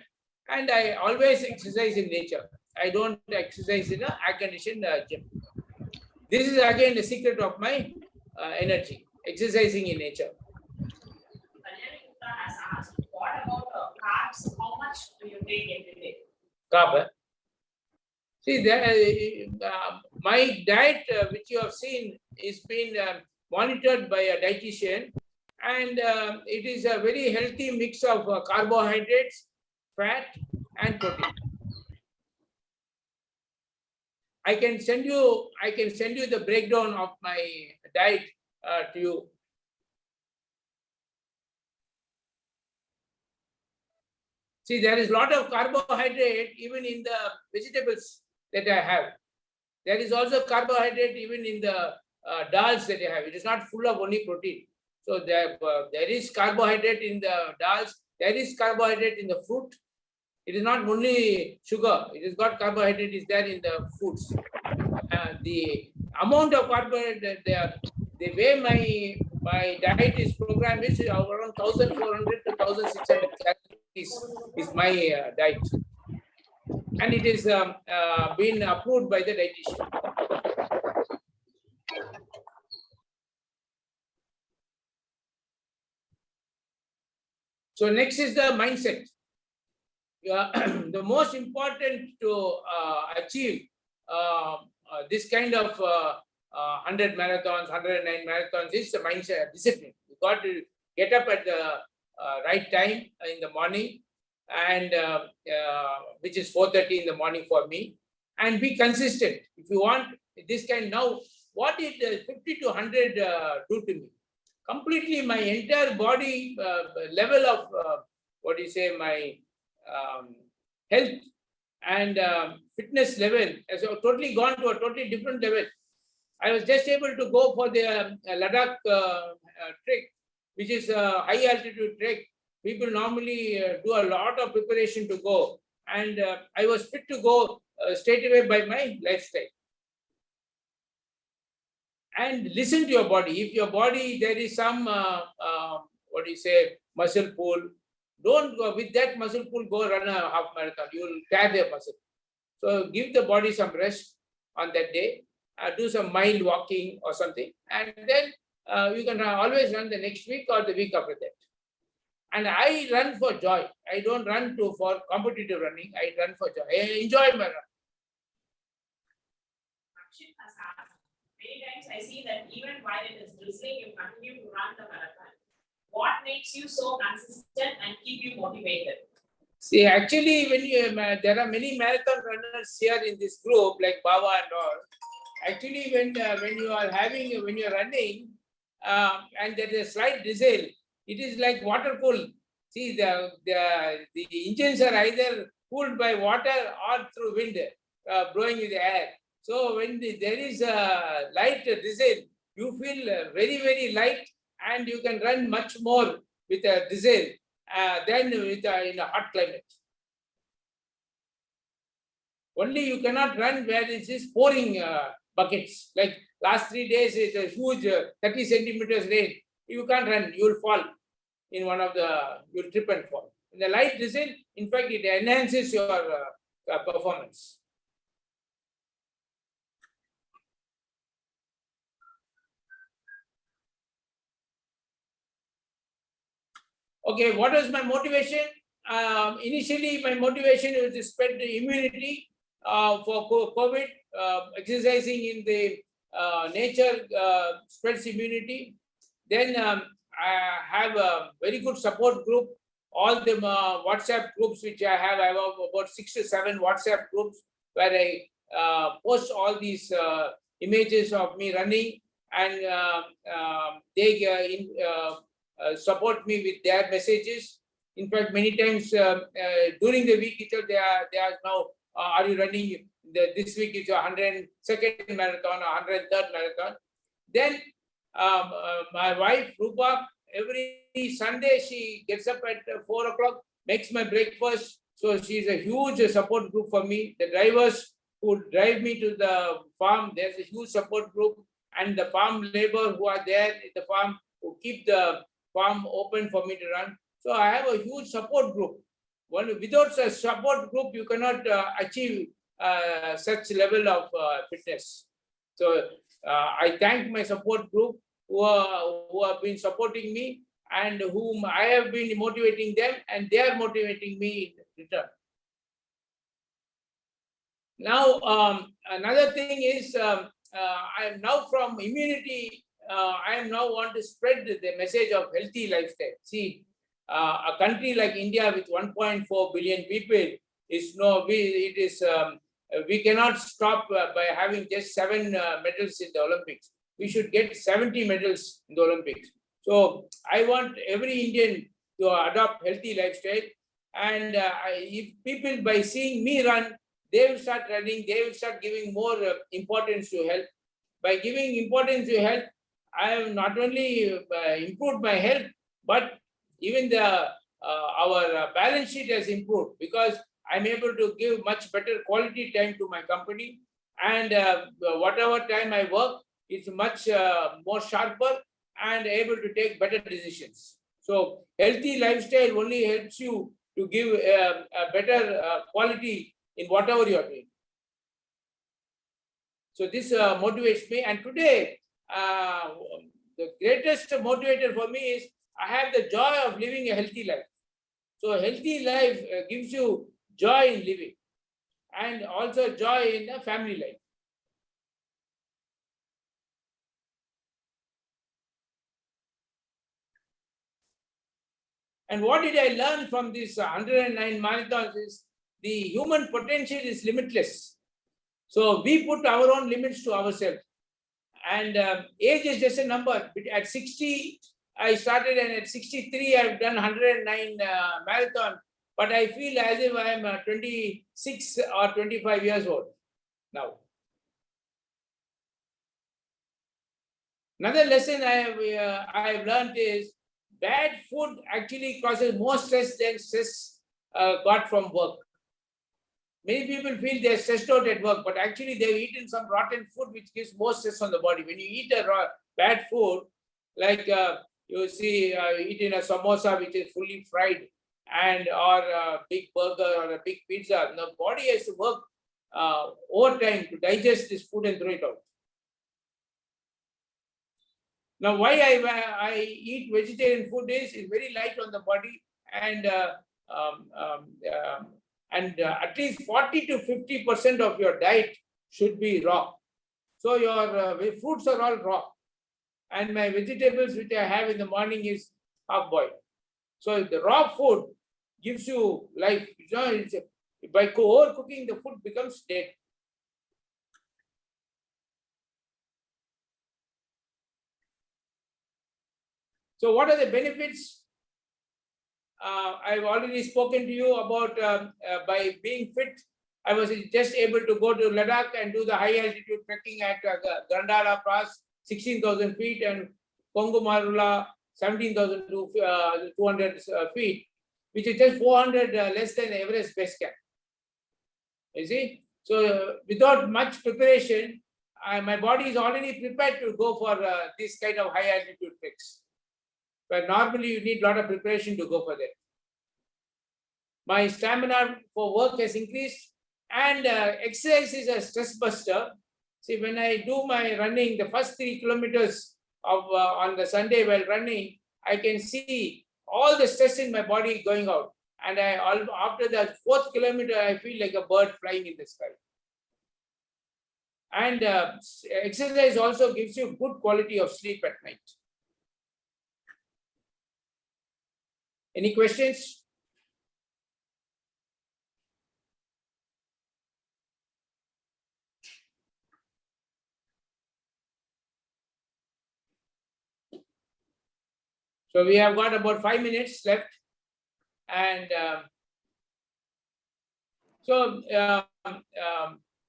[SPEAKER 2] and I always exercise in nature. I don't exercise in a air-conditioned gym. This is again the secret of my energy. Exercising in nature.
[SPEAKER 1] Has asked, what about carbs? How much do you take every day?
[SPEAKER 2] Carb. See, my diet, which you have seen, is been monitored by a dietitian, and it is a very healthy mix of carbohydrates, fat, and protein. I can send you the breakdown of my diet to you. See, there is a lot of carbohydrate even in the vegetables that I have. There is also carbohydrate even in the dals that I have. It is not full of only protein. So there is carbohydrate in the dals. There is carbohydrate in the fruit. It is not only sugar. It has got carbohydrate is there in the foods. The amount of carbohydrate there, the way my diet is programmed is around 1,400 to 1,600 calories is my diet, and it is been approved by the dietitian. So next is the mindset. The most important to achieve this kind of 100 marathons, 109 marathons is the mindset, discipline. You got to get up at the right time in the morning, and which is 4:30 in the morning for me, and be consistent. If you want this kind, now what did 50 to 100 do to me? Completely my entire body level of my health and fitness level has totally gone to a totally different level. I was just able to go for the Ladakh trek, which is a high altitude trek. People normally do a lot of preparation to go, and I was fit to go straight away by my lifestyle. And listen to your body. If your body, there is some, muscle pull, don't go with that muscle pull, go run a half marathon. You will tear the muscle. So give the body some rest on that day. Do some mild walking or something. And then you can always run the next week or the week after that. And I run for joy. I don't run for competitive running. I run for joy. I enjoy my run.
[SPEAKER 1] Akshay has asked, many times I see that even while it is drizzling, you continue to run the marathon. What makes you so consistent and keep you motivated?
[SPEAKER 2] See, actually, when you there are many marathon runners here in this group, like Baba and all. Actually, when you are running, and there is a slight drizzle, it is like water cooled. See, the engines are either cooled by water or through wind, blowing with the air. So when there is a light drizzle, you feel very light, and you can run much more with a drizzle than with in a hot climate. Only you cannot run where it is pouring buckets. Like last 3 days, it's a huge 30 centimeters rain. You can't run, you will fall in you'll trip and fall. In the light drizzle, in fact, it enhances your performance. Okay, what was my motivation? Initially, my motivation was to spread the immunity for COVID. Exercising in the nature spreads immunity. Then I have a very good support group. All the WhatsApp groups which I have about 6 to 7 WhatsApp groups where I post all these images of me running, and they support me with their messages. In fact, many times during the week itself, they are now, are you running? This week is your 102nd marathon or 103rd marathon. Then my wife, Rupa, every Sunday she gets up at 4 o'clock, makes my breakfast. So she's a huge support group for me. The drivers who drive me to the farm, there's a huge support group. And the farm labor who are there at the farm, who keep the farm open for me to run. So I have a huge support group. Without a support group, you cannot achieve such level of fitness. So I thank my support group who have been supporting me, and whom I have been motivating them, and they are motivating me in return. Now, another thing is, I am now from immunity, I am now want to spread the message of healthy lifestyle. See, a country like India with 1.4 billion people we cannot stop by having just 7 medals in the Olympics. We should get 70 medals in the Olympics. So I want every Indian to adopt healthy lifestyle. And if people, by seeing me run, they will start running, they will start giving more importance to health. By giving importance to health, I have not only improved my health, but even our balance sheet has improved, because I'm able to give much better quality time to my company, and whatever time I work, it's much more sharper and able to take better decisions. So healthy lifestyle only helps you to give a better quality in whatever you are doing. So this motivates me. And today, the greatest motivator for me is I have the joy of living a healthy life. So healthy life gives you joy in living, and also joy in the family life. And what did I learn from these 109 marathons is the human potential is limitless. So we put our own limits to ourselves. And age is just a number. At 60, I started, and at 63, I've done 109 marathon. But I feel as if I am 26 or 25 years old now. Another lesson I have learned is bad food actually causes more stress than stress got from work. Many people feel they're stressed out at work, but actually they've eaten some rotten food which gives more stress on the body. When you eat a bad food, like you see eating a samosa which is fully fried, and or a big burger or a big pizza, the body has to work overtime to digest this food and throw it out. Now, why I eat vegetarian food is it's very light on the body, and at least 40 to 50% of your diet should be raw. So your fruits are all raw, and my vegetables which I have in the morning is half boiled. So the raw food gives you life. You know, by overcooking, the food becomes dead. So what are the benefits? I've already spoken to you about by being fit. I was just able to go to Ladakh and do the high altitude trekking at Gandhara Pass, 16,000 feet, and Kongu Marula, 17,200 feet, which is just 400 less than Everest base camp. You see? So without much preparation, my body is already prepared to go for this kind of high altitude treks. But normally you need a lot of preparation to go for that. My stamina for work has increased, and exercise is a stress buster. See, when I do my running, the first 3 kilometers of on the Sunday while running, I can see all the stress in my body going out. And after the 4th kilometer, I feel like a bird flying in the sky. And exercise also gives you good quality of sleep at night. Any questions? So we have got about 5 minutes left. And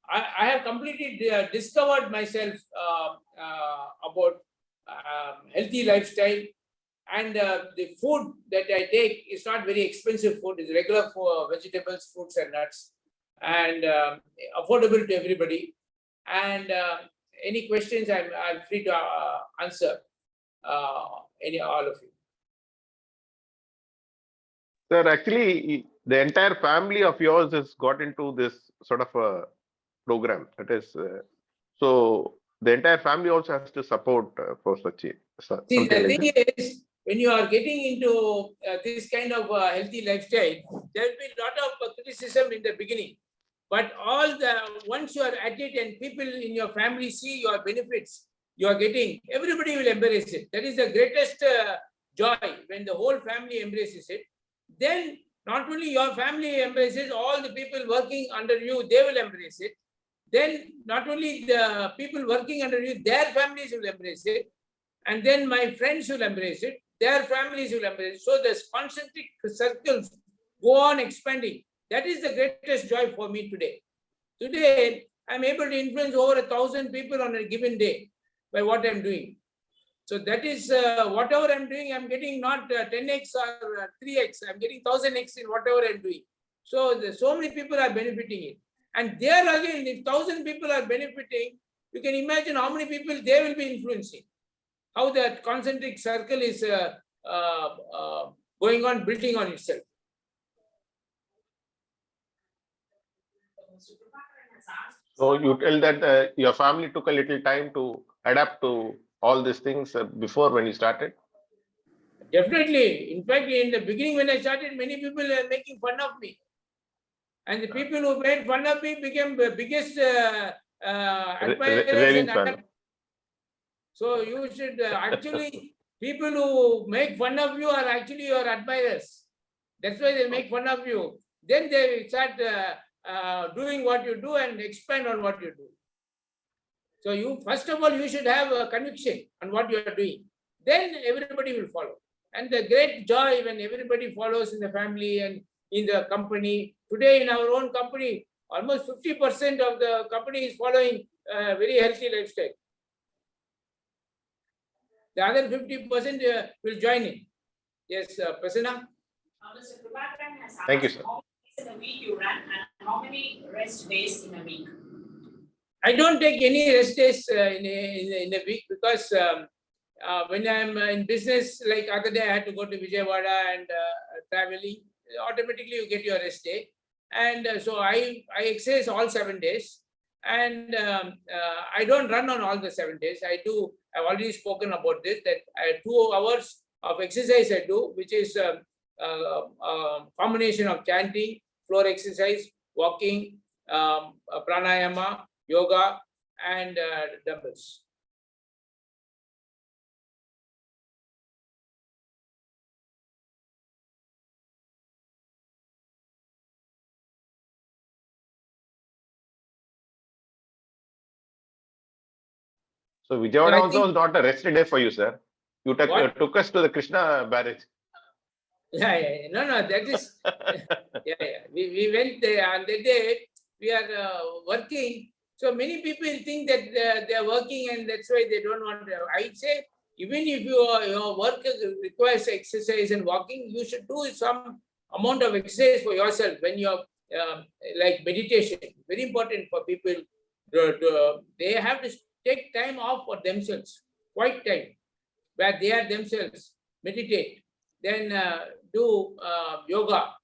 [SPEAKER 2] I have completely discovered myself about healthy lifestyle. And the food that I take is not very expensive food. It's regular for vegetables, fruits, and nuts, and affordable to everybody. And any questions, I'm free to answer all of you.
[SPEAKER 3] Sir, actually, the entire family of yours has got into this sort of a program. That is, so the entire family also has to support for such a.
[SPEAKER 2] See, the thing is, when you are getting into this kind of healthy lifestyle, there will be a lot of criticism in the beginning. But once you are at it and people in your family see your benefits you are getting, everybody will embrace it. That is the greatest joy when the whole family embraces it. Then not only your family embraces, all the people working under you, they will embrace it. Then not only the people working under you, their families will embrace it. And then my friends will embrace it. Their families will embrace it. So the concentric circles go on expanding. That is the greatest joy for me today. Today, I'm able to influence over 1,000 people on a given day by what I'm doing. So that is whatever I'm doing, I'm getting not 10x or 3x, I'm getting 1000x in whatever I'm doing. So so many people are benefiting it. And there again, if 1,000 people are benefiting, you can imagine how many people they will be influencing. How that concentric circle is going on, building on itself.
[SPEAKER 3] So you tell that your family took a little time to adapt to all these things before when you started?
[SPEAKER 2] Definitely. In fact, in the beginning when I started, many people were making fun of me. And the people who made fun of me became the biggest admirers. So you should actually, people who make fun of you are actually your admirers. That's why they make fun of you. Then they start doing what you do and expand on what you do. So you, first of all, you should have a conviction on what you are doing. Then everybody will follow. And the great joy when everybody follows in the family and in the company. Today in our own company, almost 50% of the company is following a very healthy lifestyle. The other 50% will join in. Yes, Prasanna?
[SPEAKER 7] Mr. Prabhakaran has asked,
[SPEAKER 3] Thank you, sir.
[SPEAKER 7] how many days in a week you run and how many rest days in a week?
[SPEAKER 2] I don't take any rest days in a week because when I'm in business, like other day I had to go to Vijayawada and traveling, automatically you get your rest day. And so I exercise all 7 days. And I don't run on all the 7 days. I've already spoken about this, that 2 hours of exercise I do, which is a combination of chanting, floor exercise, walking, pranayama, yoga, and dumbbells.
[SPEAKER 3] So Vijayawada
[SPEAKER 2] I
[SPEAKER 3] also
[SPEAKER 2] think-
[SPEAKER 3] was not a rest day for you, sir. You
[SPEAKER 2] What?
[SPEAKER 3] took us to the Krishna barrage.
[SPEAKER 2] Yeah. No, that is, yeah. We went there, and that day we are working. So many people think that they are working and that's why they don't want to. I'd say, even if your work requires exercise and walking, you should do some amount of exercise for yourself when you're like meditation. Very important for people. They have to take time off for themselves, quiet time, where they are themselves, meditate, then do yoga.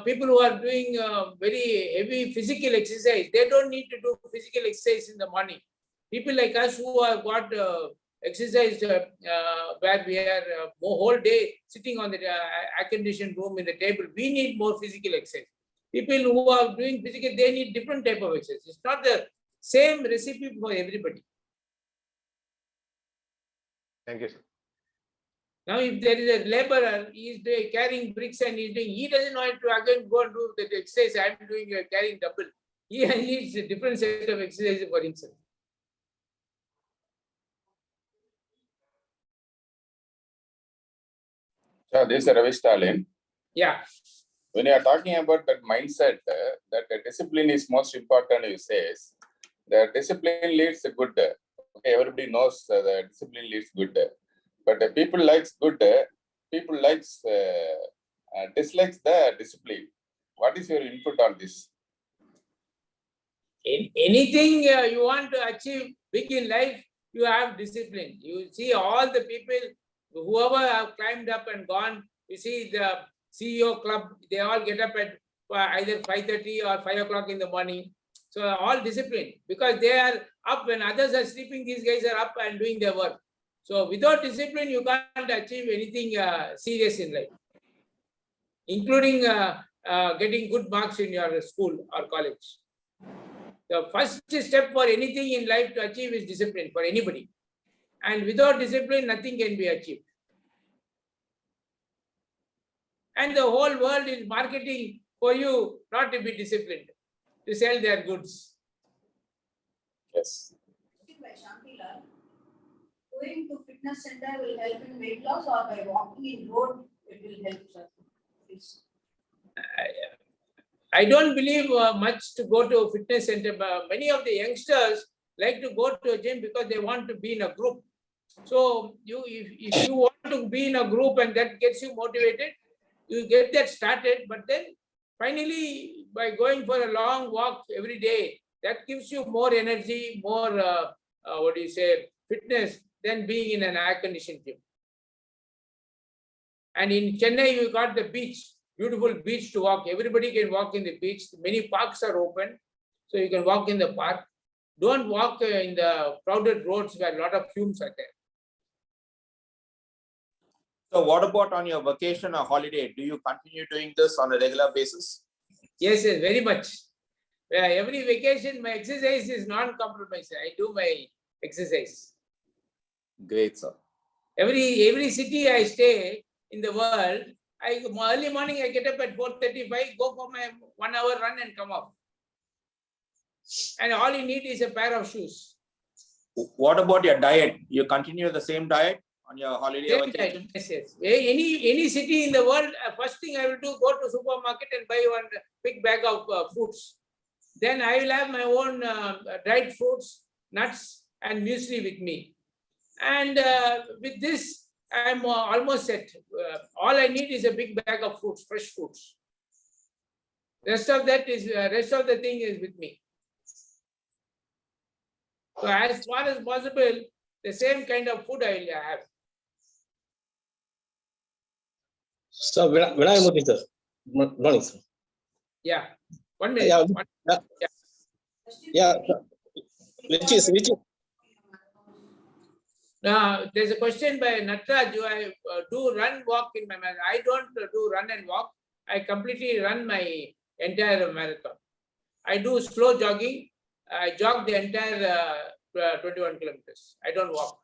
[SPEAKER 2] People who are doing very heavy physical exercise, they don't need to do physical exercise in the morning. People like us who have got exercise where we are whole day sitting on the air-conditioned room in the table, we need more physical exercise. People who are doing physical, they need different type of exercise. It's not the same recipe for everybody.
[SPEAKER 3] Thank you, sir.
[SPEAKER 2] Now, if there is a laborer, he is carrying bricks and he doesn't know how to again go and do the exercise. I'm doing carrying double. He needs a different set of exercise for himself.
[SPEAKER 8] So this is Ravi Stalin.
[SPEAKER 2] Yeah.
[SPEAKER 8] When you are talking about that mindset, that the discipline is most important, you say, the discipline leads to good. Okay, everybody knows the discipline leads good. But people likes good, people likes dislikes the discipline. What is your input on this?
[SPEAKER 2] Anything you want to achieve big in life, you have discipline. You see all the people, whoever have climbed up and gone, you see the CEO club, they all get up at either 5:30 or 5 o'clock in the morning. So all discipline, because they are up when others are sleeping, these guys are up and doing their work. So without discipline, you can't achieve anything serious in life, including getting good marks in your school or college. The first step for anything in life to achieve is discipline for anybody. And without discipline, nothing can be achieved. And the whole world is marketing for you not to be disciplined, to sell their goods.
[SPEAKER 8] Yes.
[SPEAKER 7] By Shantila, going to fitness center will help in weight loss, or by walking in road it will help, sir? Please.
[SPEAKER 2] I don't believe much to go to a fitness center, but many of the youngsters like to go to a gym because they want to be in a group. So if you want to be in a group and that gets you motivated, you get that started, but then finally by going for a long walk every day, that gives you more energy, more fitness than being in an air-conditioned gym. And in Chennai, you got the beach, beautiful beach to walk. Everybody can walk in the beach. Many parks are open, so you can walk in the park. Don't walk in the crowded roads where a lot of fumes are there.
[SPEAKER 9] So what about on your vacation or holiday? Do you continue doing this on a regular basis?
[SPEAKER 2] Yes, very much. Every vacation, my exercise is non-compromising. I do my exercise.
[SPEAKER 9] Great, sir.
[SPEAKER 2] Every city I stay in the world, early morning I get up at 4:35, go for my 1 hour run and come off. And all you need is a pair of shoes.
[SPEAKER 9] What about your diet? You continue the same diet on your holiday
[SPEAKER 2] Same
[SPEAKER 9] vacation?
[SPEAKER 2] diet. Yes. Any city in the world, first thing I will do, go to supermarket and buy one big bag of fruits. Then I will have my own dried fruits, nuts, and muesli with me. And with this, I'm almost set. All I need is a big bag of fruits, fresh fruits. Rest of the thing is with me. So as far as possible, the same kind of food I will have.
[SPEAKER 10] So when I morning, sir. Morning, sir.
[SPEAKER 2] Yeah. 1 minute.
[SPEAKER 10] Yeah.
[SPEAKER 2] Yeah.
[SPEAKER 10] Yeah, which is
[SPEAKER 2] There's a question by Natraj. Do I do run walk in my marathon? I don't do run and walk. I completely run my entire marathon. I do slow jogging. I jog the entire 21 kilometers. I don't walk.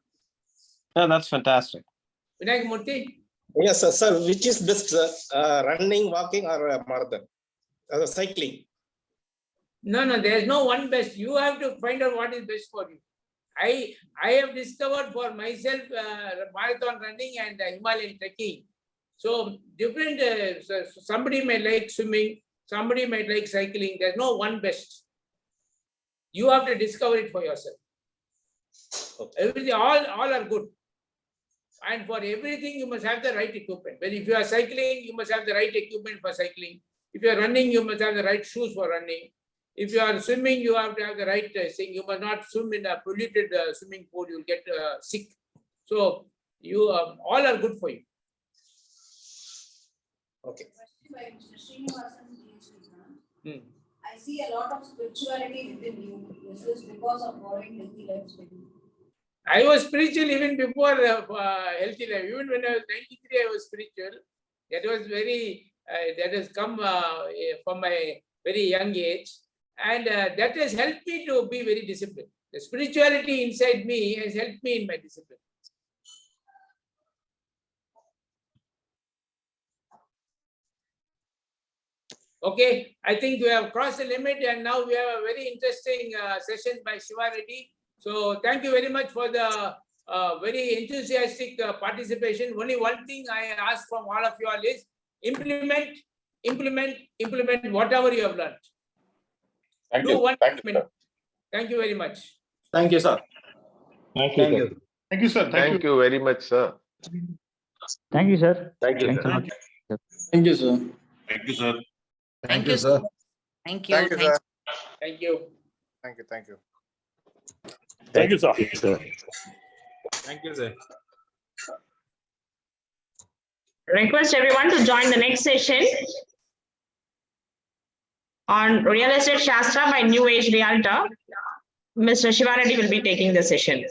[SPEAKER 9] Yeah, that's fantastic.
[SPEAKER 2] Vinayak Murthy?
[SPEAKER 10] yes, sir. Which is best, sir? Running, walking, or marathon? Cycling.
[SPEAKER 2] No, there's no one best. You have to find out what is best for you. I have discovered for myself marathon running and Himalayan trekking. So different, so somebody may like swimming, somebody might like cycling. There's no one best. You have to discover it for yourself.
[SPEAKER 10] Okay.
[SPEAKER 2] Everything, all are good. And for everything, you must have the right equipment. But if you are cycling, you must have the right equipment for cycling. If you are running, you must have the right shoes for running. If you are swimming, you have to have the right thing. You must not swim in a polluted swimming pool. You'll get sick. So you all are good for you.
[SPEAKER 10] Okay.
[SPEAKER 7] Question by Mr. Srinivasan, PhD.
[SPEAKER 2] Hmm.
[SPEAKER 7] I see a lot of spirituality within you. This is because of following healthy lifestyle.
[SPEAKER 2] I was spiritual even before healthy life. Even when I was 93, I was spiritual. That was very, that has come from my very young age. And that has helped me to be very disciplined. The spirituality inside me has helped me in my discipline. Okay, I think we have crossed the limit and now we have a very interesting session by Shiva Reddy. So thank you very much for the very enthusiastic participation. Only one thing I ask from all of you all is implement whatever you have learned.
[SPEAKER 8] Thank
[SPEAKER 2] Do
[SPEAKER 8] you.
[SPEAKER 2] one
[SPEAKER 8] Thank you,
[SPEAKER 2] minute.
[SPEAKER 8] sir.
[SPEAKER 2] Thank you very much.
[SPEAKER 9] Thank you, sir.
[SPEAKER 6] Thank you, sir.
[SPEAKER 3] Thank you very much, sir.
[SPEAKER 6] Thank you, sir.
[SPEAKER 10] Thank you,
[SPEAKER 6] Thanks a
[SPEAKER 10] sir.
[SPEAKER 6] lot.
[SPEAKER 10] Thank you, sir.
[SPEAKER 4] Thank you, sir.
[SPEAKER 2] Thank you.
[SPEAKER 8] Thank you, sir.
[SPEAKER 2] Thank you.
[SPEAKER 8] Thank you. Thank you.
[SPEAKER 6] Thank you, sir.
[SPEAKER 9] Thank you, sir.
[SPEAKER 1] Request everyone to join the next session on Real Estate Shastra by New Age Realtor. Mr. Shiva Reddy will be taking the session.